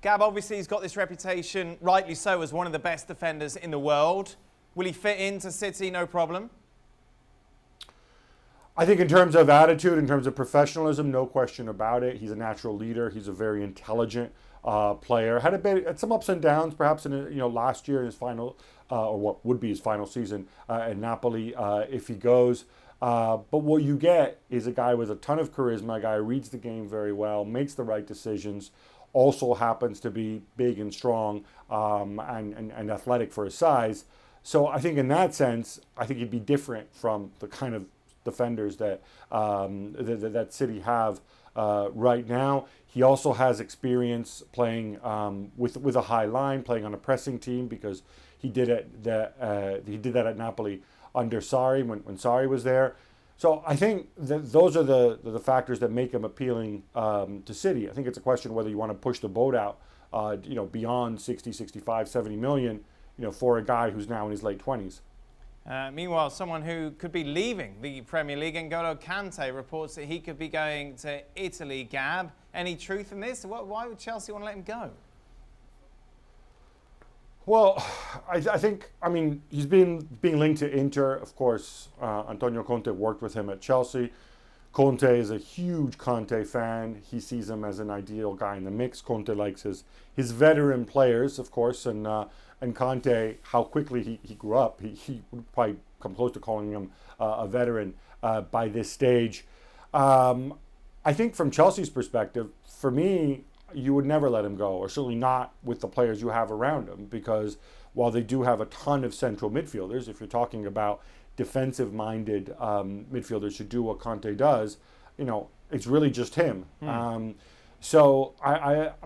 Gab, obviously he's got this reputation, rightly so, as one of the best defenders in the world. Will he fit into City, no problem? I think in terms of attitude, in terms of professionalism, no question about it. He's a natural leader. He's a very intelligent player. Had some ups and downs, perhaps in last year in his final, or what would be his final season at Napoli, if he goes. But what you get is a guy with a ton of charisma, a guy who reads the game very well, makes the right decisions, also happens to be big and strong and athletic for his size. So I think in that sense, I think he'd be different from the kind of defenders that that City have right now. He also has experience playing with a high line, playing on a pressing team, because he did that at Napoli under Sarri when Sarri was there. So I think that those are the factors that make him appealing to City. I think it's a question whether you want to push the boat out, beyond 60, 65, 70 million, for a guy who's now in his late 20s. Meanwhile, someone who could be leaving the Premier League, N'Golo Kante, reports that he could be going to Italy. Gab, any truth in this? Why would Chelsea want to let him go? Well, I think, he's being linked to Inter. Of course, Antonio Conte worked with him at Chelsea. Conte is a huge Conte fan. He sees him as an ideal guy in the mix. Conte likes his veteran players, of course, and Conte, how quickly he grew up. He would probably come close to calling him a veteran by this stage. I think from Chelsea's perspective, for me, you would never let him go, or certainly not with the players you have around him, because while they do have a ton of central midfielders, if you're talking about defensive-minded midfielders who do what Conte does, it's really just him. But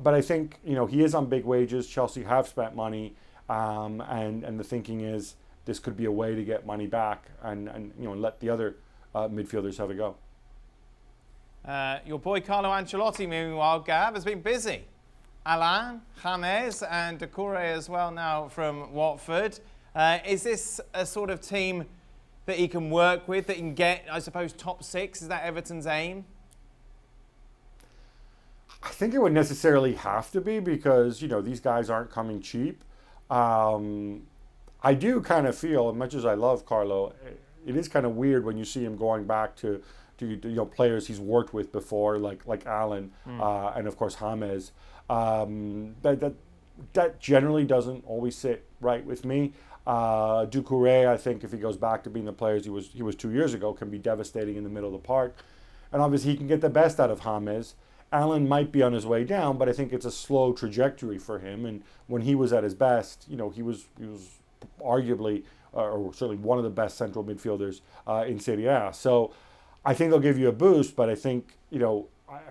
I think, he is on big wages. Chelsea have spent money, and the thinking is this could be a way to get money back and let the other midfielders have a go. Your boy Carlo Ancelotti, meanwhile, Gab, has been busy. Alain, James and Doucouré as well now from Watford. Is this a sort of team that he can work with, that he can get, I suppose, top six? Is that Everton's aim? I think it would necessarily have to be, because, these guys aren't coming cheap. I do kind of feel, as much as I love Carlo, it is kind of weird when you see him going back to players he's worked with before, like Alan and of course James. That generally doesn't always sit right with me. Doucouré, I think, if he goes back to being the players he was 2 years ago, can be devastating in the middle of the park, and obviously he can get the best out of James. Alan might be on his way down, but I think it's a slow trajectory for him. And when he was at his best, he was arguably, or certainly one of the best central midfielders in Serie A. So I think they'll give you a boost, but I think,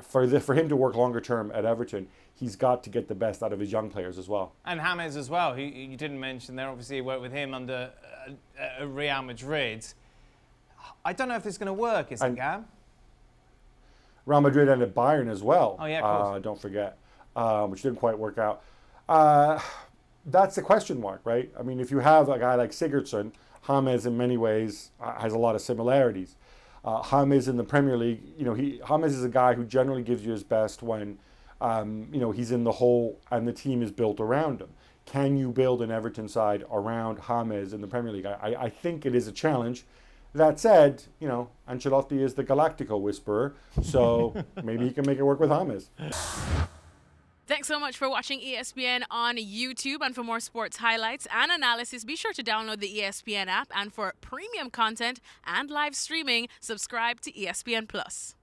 for him to work longer term at Everton, he's got to get the best out of his young players as well. And James as well, who you didn't mention there. Obviously, you worked with him under Real Madrid. I don't know if this is going to work, is it, Gab? Real Madrid and at Bayern as well. Oh, yeah, of course. Don't forget, which didn't quite work out. That's the question mark, right? If you have a guy like Sigurdsson, James in many ways has a lot of similarities. James in the Premier League, James is a guy who generally gives you his best when, he's in the hole and the team is built around him. Can you build an Everton side around James in the Premier League? I think it is a challenge. That said, Ancelotti is the Galactico whisperer, so maybe he can make it work with James. Thanks so much for watching ESPN on YouTube. And for more sports highlights and analysis, be sure to download the ESPN app. And for premium content and live streaming, subscribe to ESPN Plus.